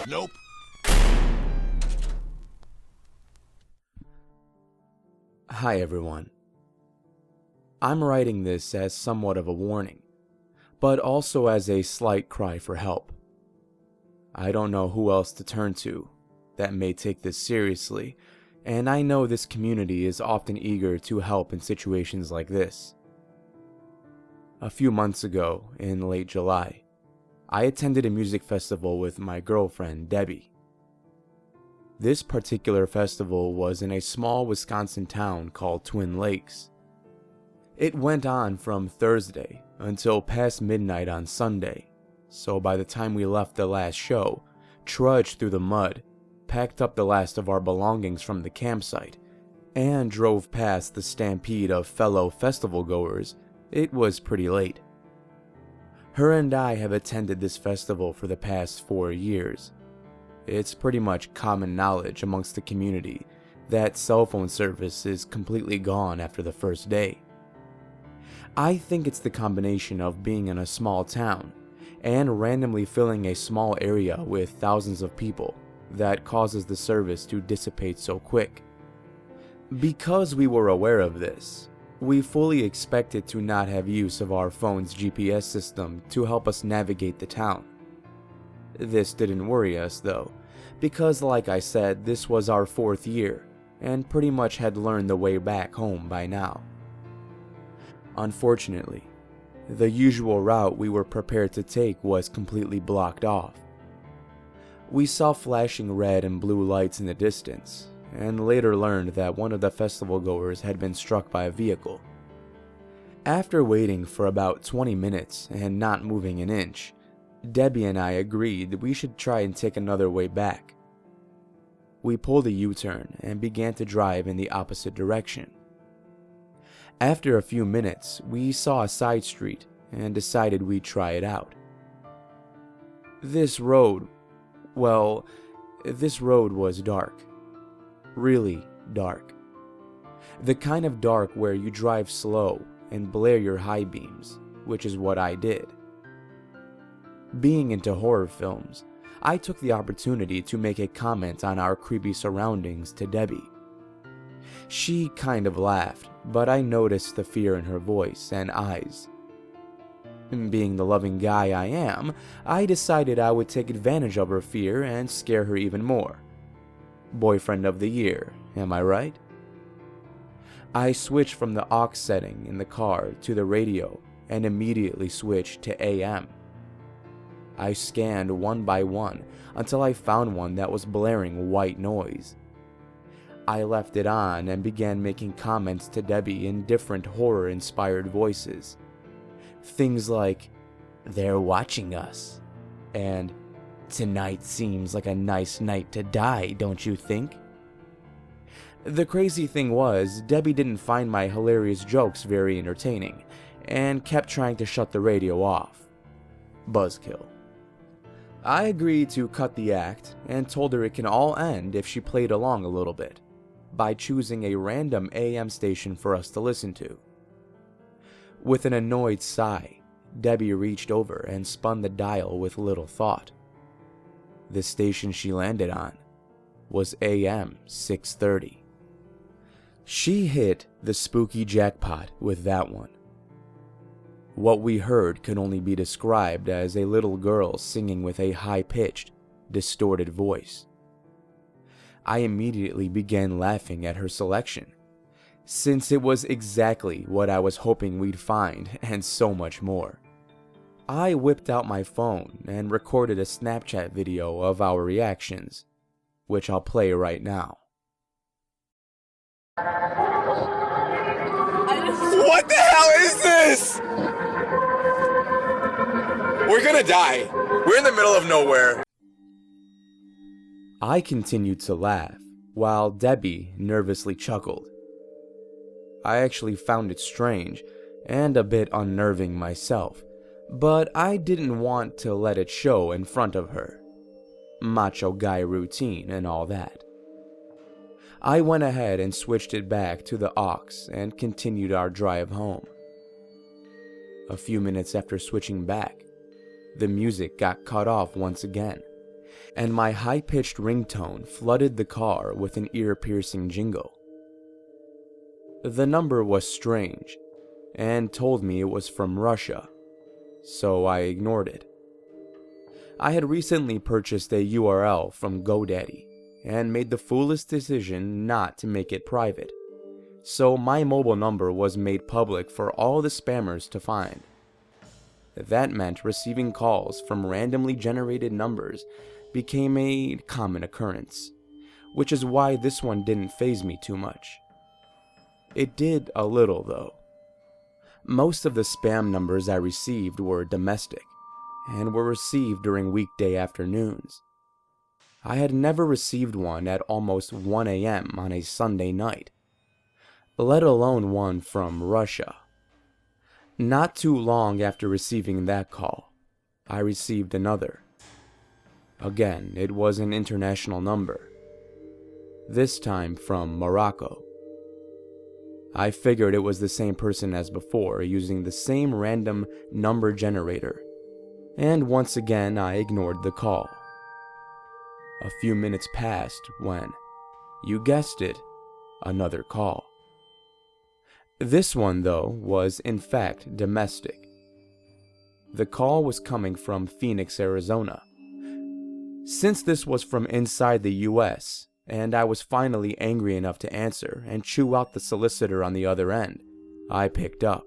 Nope. Hi everyone. I'm writing this as somewhat of a warning, but also as a slight cry for help. I don't know who else to turn to that may take this seriously, and I know this community is often eager to help in situations like this. A few months ago, in late July, I attended a music festival with my girlfriend, Debbie. This particular festival was in a small Wisconsin town called Twin Lakes. It went on from Thursday until past midnight on Sunday, so by the time we left the last show, trudged through the mud, packed up the last of our belongings from the campsite, and drove past the stampede of fellow festival goers, it was pretty late. Her and I have attended this festival for the past 4 years. It's pretty much common knowledge amongst the community that cell phone service is completely gone after the first day. I think it's the combination of being in a small town and randomly filling a small area with thousands of people that causes the service to dissipate so quick. Because we were aware of this, we fully expected to not have use of our phone's GPS system to help us navigate the town. This didn't worry us though, because like I said, this was our 4th year and pretty much had learned the way back home by now. Unfortunately, the usual route we were prepared to take was completely blocked off. We saw flashing red and blue lights in the distance, and later learned that one of the festival goers had been struck by a vehicle. After waiting for about 20 minutes and not moving an inch, Debbie and I agreed that we should try and take another way back. We pulled a U-turn and began to drive in the opposite direction. After a few minutes, we saw a side street and decided we'd try it out. This road was dark. Really dark. The kind of dark where you drive slow and blare your high beams, which is what I did. Being into horror films, I took the opportunity to make a comment on our creepy surroundings to Debbie. She kind of laughed, but I noticed the fear in her voice and eyes. Being the loving guy I am, I decided I would take advantage of her fear and scare her even more. Boyfriend of the year, am I right? I switched from the aux setting in the car to the radio and immediately switched to AM. I scanned one by one until I found one that was blaring white noise. I left it on and began making comments to Debbie in different horror-inspired voices. Things like, "They're watching us," and "Tonight seems like a nice night to die, don't you think?" The crazy thing was, Debbie didn't find my hilarious jokes very entertaining, and kept trying to shut the radio off. Buzzkill. I agreed to cut the act, and told her it can all end if she played along a little bit, by choosing a random AM station for us to listen to. With an annoyed sigh, Debbie reached over and spun the dial with little thought. The station she landed on was AM 630. She hit the spooky jackpot with that one. What we heard could only be described as a little girl singing with a high-pitched, distorted voice. I immediately began laughing at her selection, since it was exactly what I was hoping we'd find and so much more. I whipped out my phone and recorded a Snapchat video of our reactions, which I'll play right now. What the hell is this? We're gonna die. We're in the middle of nowhere. I continued to laugh, while Debbie nervously chuckled. I actually found it strange, and a bit unnerving myself, but I didn't want to let it show in front of her. Macho guy routine and all that. I went ahead and switched it back to the aux and continued our drive home. A few minutes after switching back, the music got cut off once again, and my high-pitched ringtone flooded the car with an ear-piercing jingle. The number was strange, and told me it was from Russia, so I ignored it. I had recently purchased a URL from GoDaddy, and made the foolish decision not to make it private, so my mobile number was made public for all the spammers to find. That meant receiving calls from randomly generated numbers became a common occurrence, which is why this one didn't faze me too much. It did a little, though. Most of the spam numbers I received were domestic, and were received during weekday afternoons. I had never received one at almost 1 a.m. on a Sunday night, let alone one from Russia. Not too long after receiving that call, I received another. Again, it was an international number, this time from Morocco. I figured it was the same person as before, using the same random number generator, and once again I ignored the call. A few minutes passed when, you guessed it, another call. This one, though, was in fact domestic. The call was coming from Phoenix, Arizona. Since this was from inside the US, and I was finally angry enough to answer and chew out the solicitor on the other end, I picked up.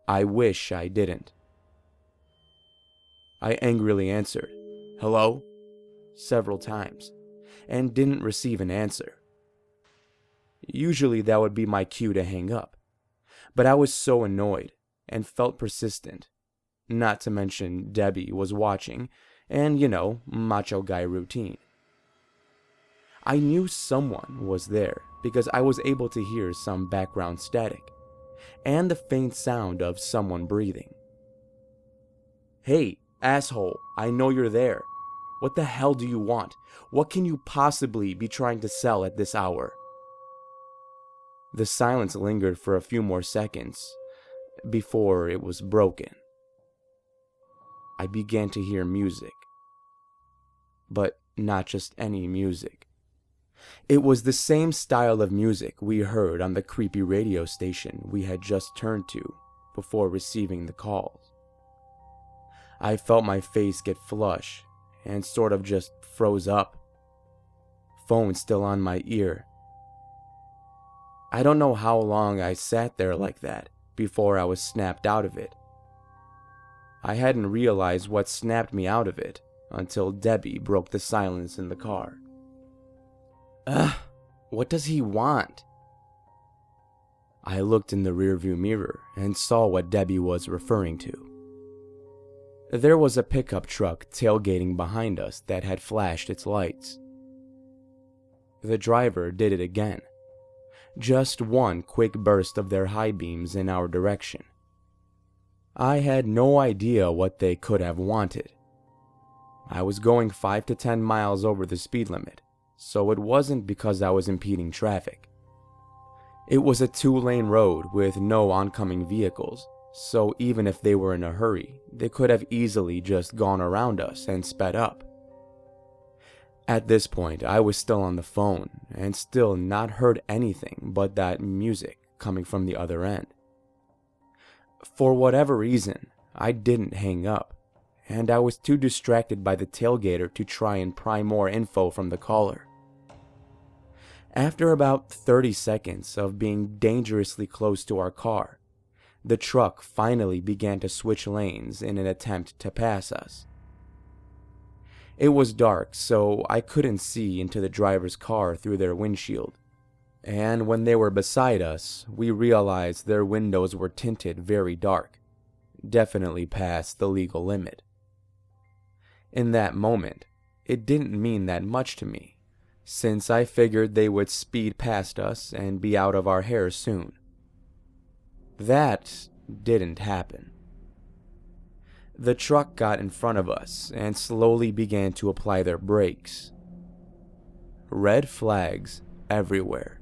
I wish I didn't. I angrily answered, "Hello?" several times, and didn't receive an answer. Usually that would be my cue to hang up, but I was so annoyed and felt persistent, not to mention Debbie was watching, and macho guy routine. I knew someone was there because I was able to hear some background static, and the faint sound of someone breathing. "Hey, asshole, I know you're there. What the hell do you want? What can you possibly be trying to sell at this hour?" The silence lingered for a few more seconds before it was broken. I began to hear music, but not just any music. It was the same style of music we heard on the creepy radio station we had just turned to before receiving the calls. I felt my face get flush and sort of just froze up, phone still on my ear. I don't know how long I sat there like that before I was snapped out of it. I hadn't realized what snapped me out of it until Debbie broke the silence in the car. "Ugh, what does he want?" I looked in the rearview mirror and saw what Debbie was referring to. There was a pickup truck tailgating behind us that had flashed its lights. The driver did it again. Just one quick burst of their high beams in our direction. I had no idea what they could have wanted. I was going 5 to 10 miles over the speed limit, so it wasn't because I was impeding traffic. It was a 2-lane road with no oncoming vehicles, so even if they were in a hurry, they could have easily just gone around us and sped up. At this point, I was still on the phone and still not heard anything but that music coming from the other end. For whatever reason, I didn't hang up, and I was too distracted by the tailgater to try and pry more info from the caller. After about 30 seconds of being dangerously close to our car, the truck finally began to switch lanes in an attempt to pass us. It was dark, so I couldn't see into the driver's car through their windshield, and when they were beside us, we realized their windows were tinted very dark, definitely past the legal limit. In that moment, it didn't mean that much to me, since I figured they would speed past us and be out of our hair soon. That didn't happen. The truck got in front of us and slowly began to apply their brakes. Red flags everywhere.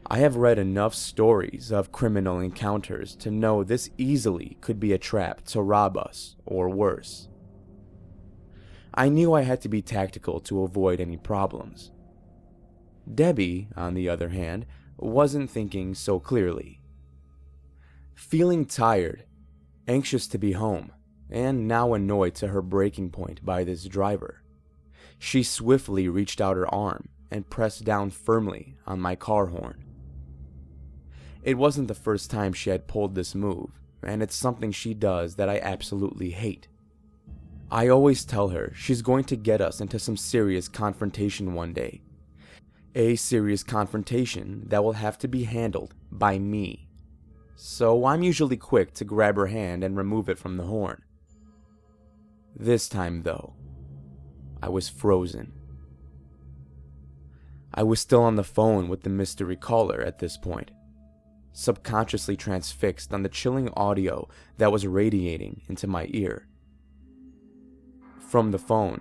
I have read enough stories of criminal encounters to know this easily could be a trap to rob us or worse. I knew I had to be tactical to avoid any problems. Debbie, on the other hand, wasn't thinking so clearly. Feeling tired, anxious to be home, and now annoyed to her breaking point by this driver, she swiftly reached out her arm and pressed down firmly on my car horn. It wasn't the first time she had pulled this move, and it's something she does that I absolutely hate. I always tell her she's going to get us into some serious confrontation one day. A serious confrontation that will have to be handled by me. So I'm usually quick to grab her hand and remove it from the horn. This time, though, I was frozen. I was still on the phone with the mystery caller at this point, subconsciously transfixed on the chilling audio that was radiating into my ear. From the phone,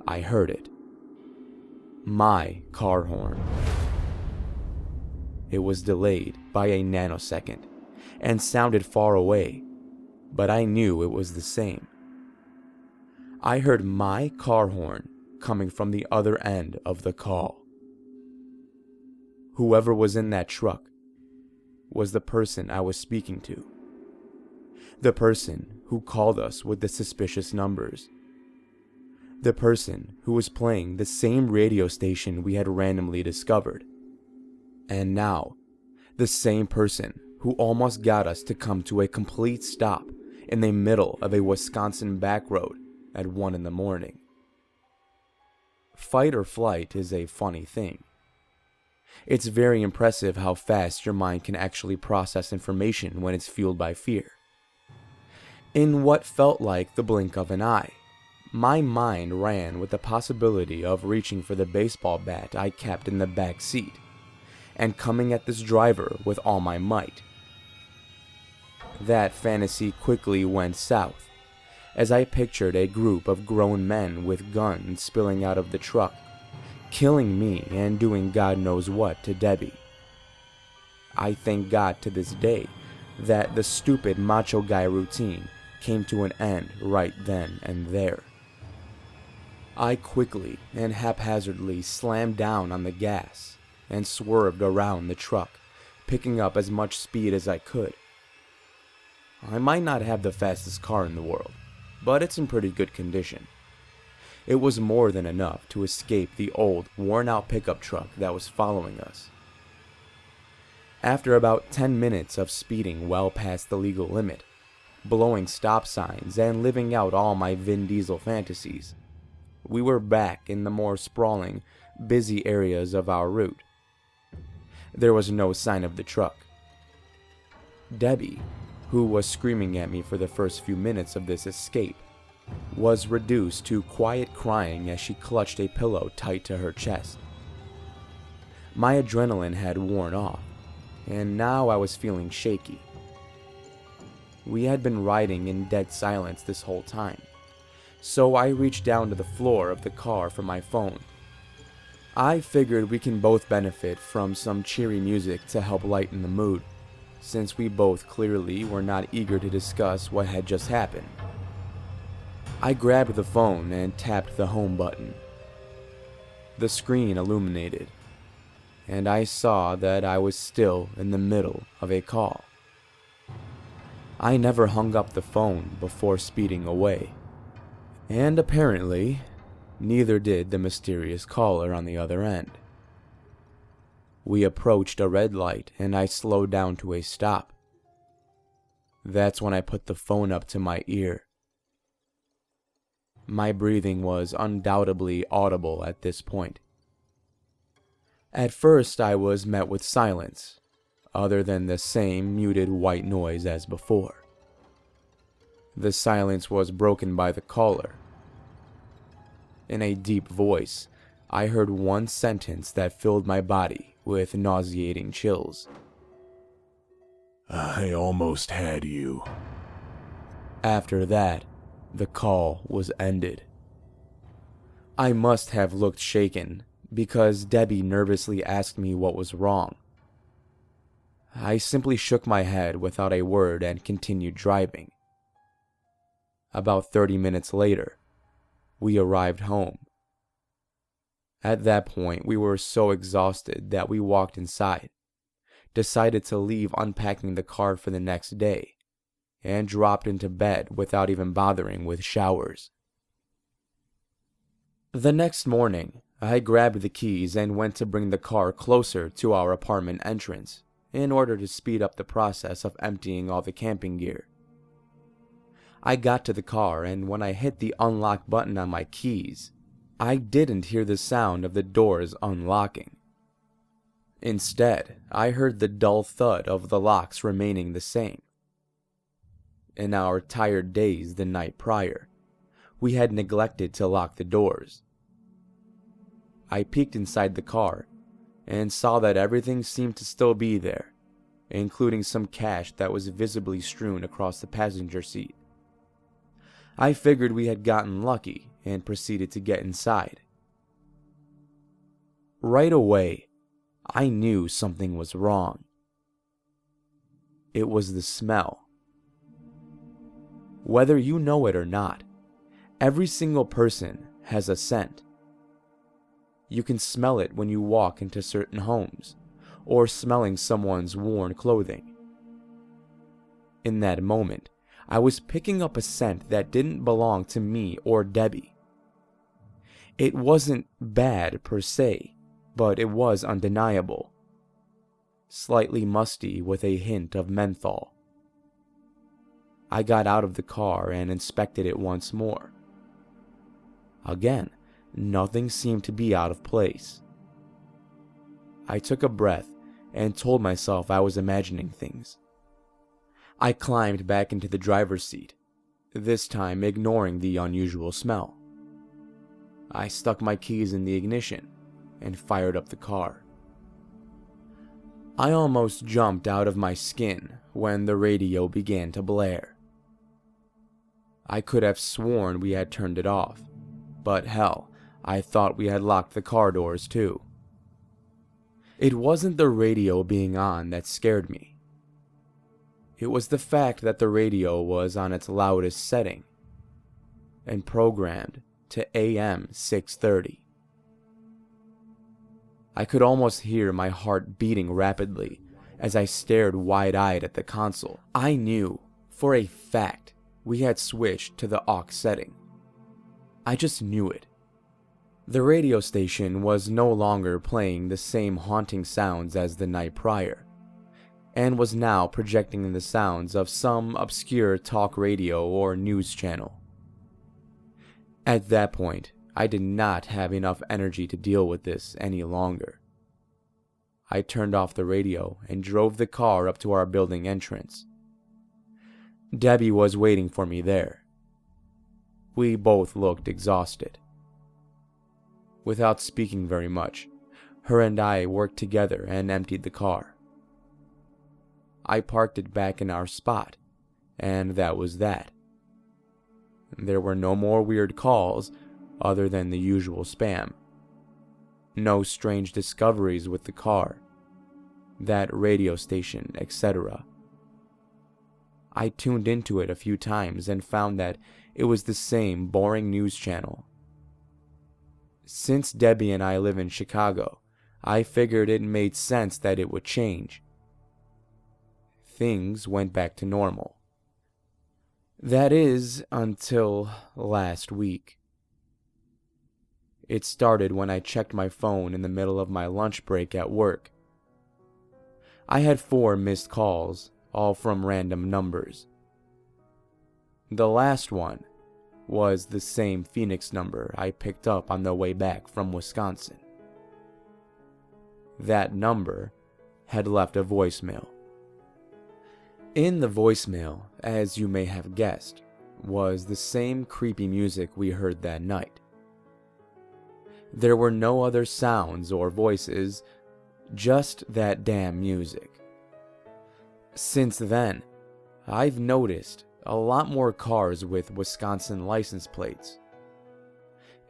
I heard it. My car horn. It was delayed by a nanosecond and sounded far away, but I knew it was the same. I heard my car horn coming from the other end of the call. Whoever was in that truck was the person I was speaking to. The person who called us with the suspicious numbers. The person who was playing the same radio station we had randomly discovered. And now, the same person who almost got us to come to a complete stop in the middle of a Wisconsin back road at 1 a.m. Fight or flight is a funny thing. It's very impressive how fast your mind can actually process information when it's fueled by fear. In what felt like the blink of an eye, my mind ran with the possibility of reaching for the baseball bat I kept in the back seat and coming at this driver with all my might. That fantasy quickly went south as I pictured a group of grown men with guns spilling out of the truck, killing me and doing God knows what to Debbie. I thank God to this day that the stupid macho guy routine came to an end right then and there. I quickly and haphazardly slammed down on the gas and swerved around the truck, picking up as much speed as I could. I might not have the fastest car in the world, but it's in pretty good condition. It was more than enough to escape the old, worn-out pickup truck that was following us. After about 10 minutes of speeding well past the legal limit, blowing stop signs and living out all my Vin Diesel fantasies, we were back in the more sprawling, busy areas of our route. There was no sign of the truck. Debbie, who was screaming at me for the first few minutes of this escape, was reduced to quiet crying as she clutched a pillow tight to her chest. My adrenaline had worn off, and now I was feeling shaky. We had been riding in dead silence this whole time, so I reached down to the floor of the car for my phone. I figured we can both benefit from some cheery music to help lighten the mood, since we both clearly were not eager to discuss what had just happened. I grabbed the phone and tapped the home button. The screen illuminated, and I saw that I was still in the middle of a call. I never hung up the phone before speeding away, and apparently, neither did the mysterious caller on the other end. We approached a red light and I slowed down to a stop. That's when I put the phone up to my ear. My breathing was undoubtedly audible at this point. At first I was met with silence, other than the same muted white noise as before. The silence was broken by the caller. In a deep voice, I heard one sentence that filled my body with nauseating chills. I almost had you. After that, the call was ended. I must have looked shaken, because Debbie nervously asked me what was wrong. I simply shook my head without a word and continued driving. About 30 minutes later, we arrived home. At that point, we were so exhausted that we walked inside, decided to leave unpacking the car for the next day, and dropped into bed without even bothering with showers. The next morning, I grabbed the keys and went to bring the car closer to our apartment entrance in order to speed up the process of emptying all the camping gear. I got to the car, and when I hit the unlock button on my keys, I didn't hear the sound of the doors unlocking. Instead, I heard the dull thud of the locks remaining the same. In our tired days the night prior, we had neglected to lock the doors. I peeked inside the car and saw that everything seemed to still be there, including some cash that was visibly strewn across the passenger seat. I figured we had gotten lucky and proceeded to get inside. Right away, I knew something was wrong. It was the smell. Whether you know it or not, every single person has a scent. You can smell it when you walk into certain homes, or smelling someone's worn clothing. In that moment, I was picking up a scent that didn't belong to me or Debbie. It wasn't bad per se, but it was undeniable. Slightly musty with a hint of menthol. I got out of the car and inspected it once more. Again, nothing seemed to be out of place. I took a breath and told myself I was imagining things. I climbed back into the driver's seat, this time ignoring the unusual smell. I stuck my keys in the ignition and fired up the car. I almost jumped out of my skin when the radio began to blare. I could have sworn we had turned it off, but hell, I thought we had locked the car doors too. It wasn't the radio being on that scared me. It was the fact that the radio was on its loudest setting and programmed to AM 630. I could almost hear my heart beating rapidly as I stared wide-eyed at the console. I knew, for a fact, we had switched to the aux setting. I just knew it. The radio station was no longer playing the same haunting sounds as the night prior, and was now projecting the sounds of some obscure talk radio or news channel. At that point, I did not have enough energy to deal with this any longer. I turned off the radio and drove the car up to our building entrance. Debbie was waiting for me there. We both looked exhausted. Without speaking very much, her and I worked together and emptied the car. I parked it back in our spot, and that was that. There were no more weird calls other than the usual spam. No strange discoveries with the car, that radio station, etc. I tuned into it a few times and found that it was the same boring news channel. Since Debbie and I live in Chicago, I figured it made sense that it would change. Things went back to normal. That is, until last week. It started when I checked my phone in the middle of my lunch break at work. I had 4 missed calls, all from random numbers. The last one was the same Phoenix number I picked up on the way back from Wisconsin. That number had left a voicemail. In the voicemail, as you may have guessed, was the same creepy music we heard that night. There were no other sounds or voices, just that damn music. Since then, I've noticed a lot more cars with Wisconsin license plates.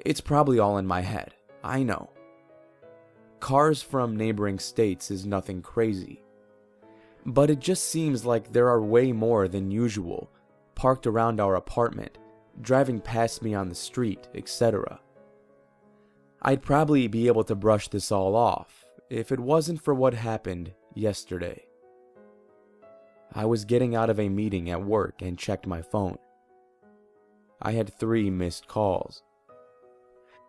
It's probably all in my head, I know. Cars from neighboring states is nothing crazy. But it just seems like there are way more than usual parked around our apartment driving past me on the street, etc. I'd probably be able to brush this all off if it wasn't for what happened yesterday. I was getting out of a meeting at work and checked my phone. I had 3 missed calls.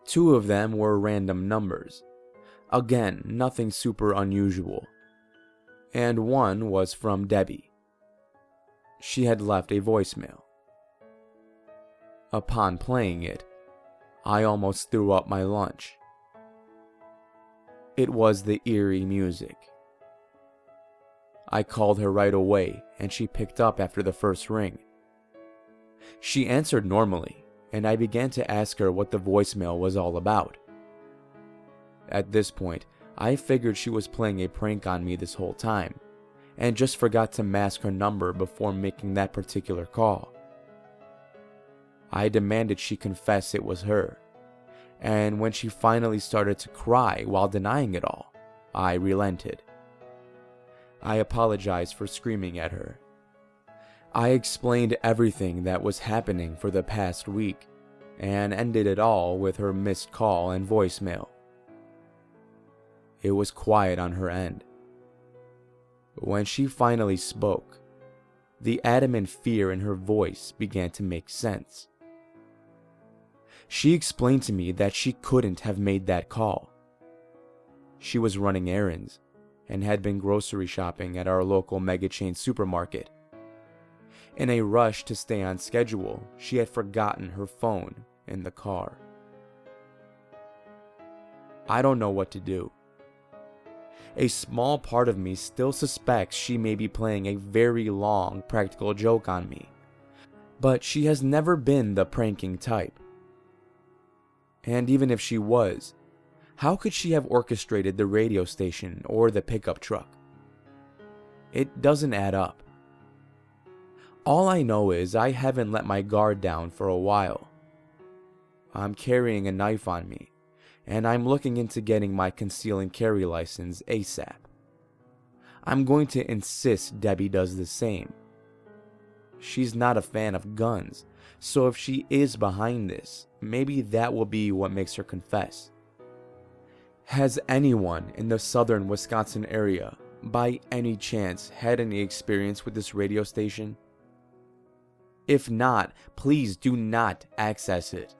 2 of them were random numbers. Again, nothing super unusual. And 1 was from Debbie. She had left a voicemail. Upon playing it, I almost threw up my lunch. It was the eerie music. I called her right away, and she picked up after the first ring. She answered normally, and I began to ask her what the voicemail was all about. At this point, I figured she was playing a prank on me this whole time, and just forgot to mask her number before making that particular call. I demanded she confess it was her, and when she finally started to cry while denying it all, I relented. I apologized for screaming at her. I explained everything that was happening for the past week, and ended it all with her missed call and voicemail. It was quiet on her end. When she finally spoke, the adamant fear in her voice began to make sense. She explained to me that she couldn't have made that call. She was running errands and had been grocery shopping at our local mega chain supermarket. In a rush to stay on schedule, she had forgotten her phone in the car. I don't know what to do. A small part of me still suspects she may be playing a very long practical joke on me, but she has never been the pranking type. And even if she was, how could she have orchestrated the radio station or the pickup truck? It doesn't add up. All I know is I haven't let my guard down for a while. I'm carrying a knife on me, and I'm looking into getting my conceal and carry license ASAP. I'm going to insist Debbie does the same. She's not a fan of guns, so if she is behind this, maybe that will be what makes her confess. Has anyone in the southern Wisconsin area, by any chance, had any experience with this radio station? If not, please do not access it.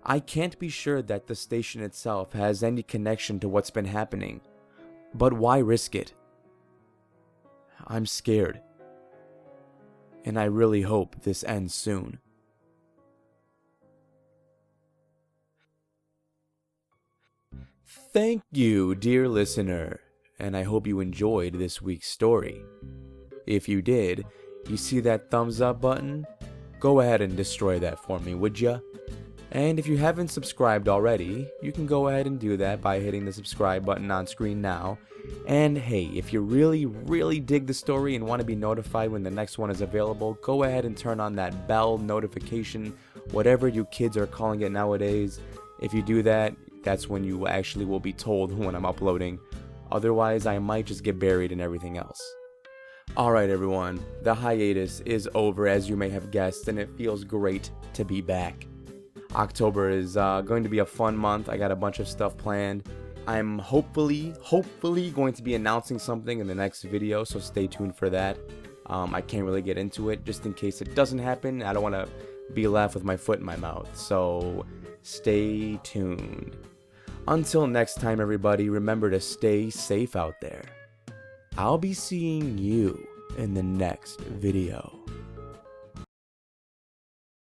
I can't be sure that the station itself has any connection to what's been happening, but why risk it? I'm scared, and I really hope this ends soon. Thank you, dear listener, and I hope you enjoyed this week's story. If you did, you see that thumbs up button? Go ahead and destroy that for me, would ya? And if you haven't subscribed already, you can go ahead and do that by hitting the subscribe button on screen now. And hey, if you really dig the story and want to be notified when the next one is available, go ahead and turn on that bell notification, whatever you kids are calling it nowadays. If you do that, that's when you actually will be told when I'm uploading. Otherwise, I might just get buried in everything else. Alright everyone, the hiatus is over as you may have guessed, and it feels great to be back. October is going to be a fun month. I got a bunch of stuff planned. I'm hopefully going to be announcing something in the next video, so stay tuned for that. I can't really get into it just in case it doesn't happen. I don't want to be left with my foot in my mouth, so stay tuned. Until next time everybody, remember to stay safe out there. I'll be seeing you in the next video.